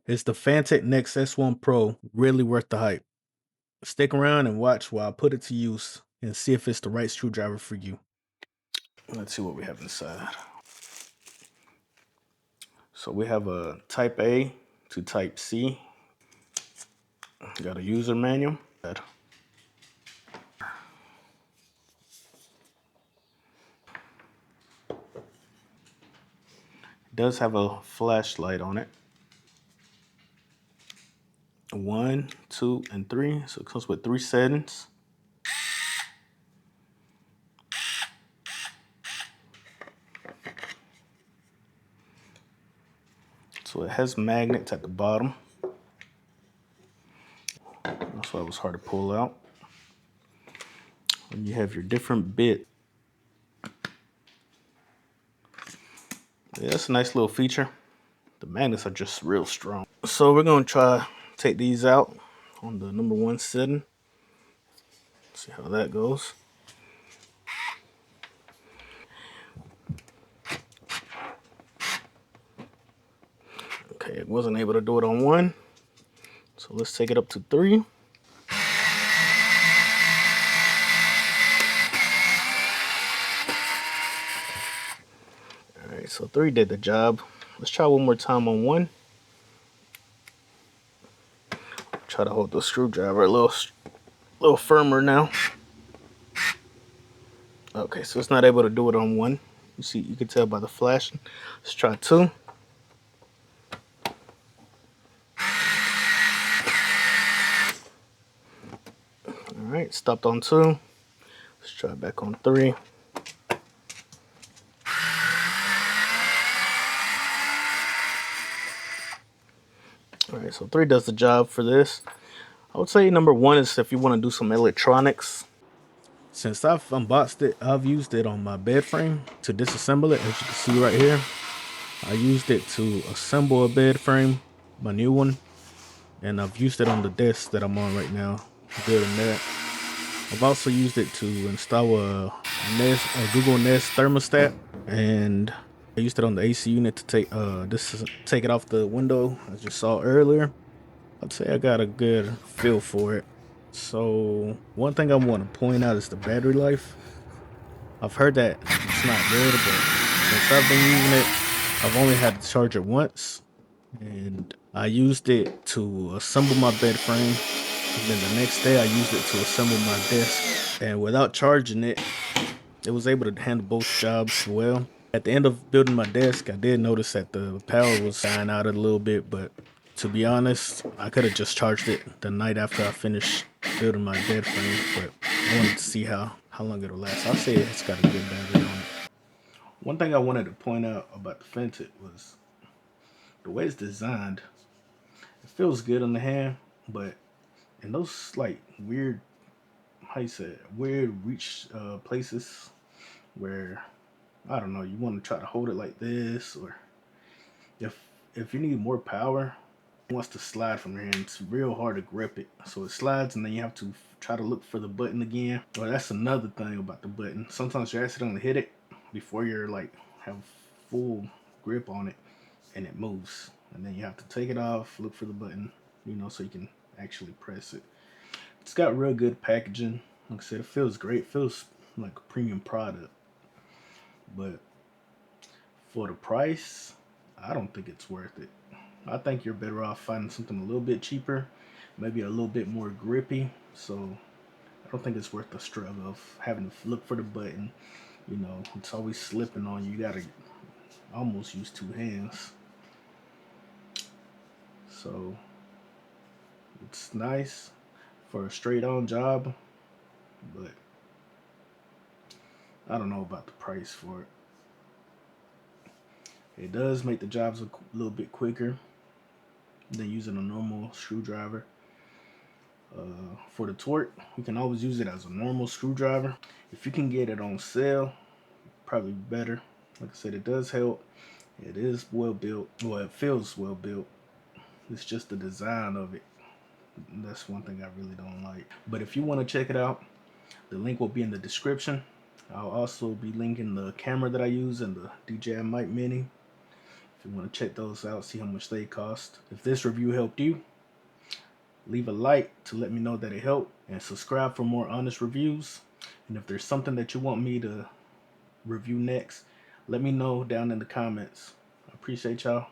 It's the Fanttik NEX S1 Pro, really worth the hype. Stick around and watch while I put it to use and see if it's the right screwdriver for you. Let's see what we have inside. So we have a type A to type C. Got a user manual. It does have a flashlight on it. 1, 2, and 3. So it comes with 3 settings. So it has magnets at the bottom. That's why it was hard to pull out. And you have your different bit. Yeah, that's a nice little feature. The magnets are just real strong. So we're gonna try take these out on the number 1 setting. See how that goes. Okay, it wasn't able to do it on 1. So let's take it up to 3. Alright, so 3 did the job. Let's try one more time on 1. Try to hold the screwdriver a little firmer now. Okay, so it's not able to do it on 1. You see, you can tell by the flashing. Let's try 2. Alright, stopped on 2. Let's try back on 3. Alright, so 3 does the job for this. I would say number 1 is if you want to do some electronics. Since I've unboxed it, I've used it on my bed frame to disassemble it. As you can see right here, I used it to assemble a bed frame, my new one. And I've used it on the desk that I'm on right now, building that. I've also used it to install a Google Nest thermostat, and I used it on the AC unit to take it off the window, as you saw earlier. I'd say I got a good feel for it. So one thing I want to point out is the battery life. I've heard that it's not good, but since I've been using it, I've only had to charge it once, and I used it to assemble my bed frame. And then the next day I used it to assemble my desk, and without charging it, it was able to handle both jobs well. At the end of building my desk, I did notice that the power was dying out a little bit, but to be honest, I could have just charged it the night after I finished building my bed frame, but I wanted to see how long it'll last. I'll say it's got a good battery on it. One thing I wanted to point out about the Fanttik was the way it's designed. It feels good on the hand, but in those like weird, how you say it, weird reach places where, I don't know, you want to try to hold it like this, or if you need more power, it wants to slide from your hand. It's real hard to grip it, so it slides, and then you have to try to look for the button again. Well, that's another thing about the button. Sometimes you accidentally hit it before you're like have full grip on it, and it moves, and then you have to take it off, look for the button, so you can actually press it. It's got real good packaging. Like I said, it feels great. It feels like a premium product. But for the price, I don't think it's worth it. I think you're better off finding something a little bit cheaper, maybe a little bit more grippy. So I don't think it's worth the struggle of having to look for the button. It's always slipping on you. You gotta almost use 2 hands. So it's nice for a straight on job, but I don't know about the price for it. It does make the jobs a little bit quicker than using a normal screwdriver. For the torque, you can always use it as a normal screwdriver. If you can get it on sale, probably better. Like I said, it does help. It is well built. Well, it feels well built. It's just the design of it. That's one thing I really don't like. But if you want to check it out, the link will be in the description. I'll also be linking the camera that I use and the DJI Mic Mini. If you want to check those out, see how much they cost. If this review helped you, leave a like to let me know that it helped, and subscribe for more honest reviews. And if there's something that you want me to review next, let me know down in the comments. I appreciate y'all.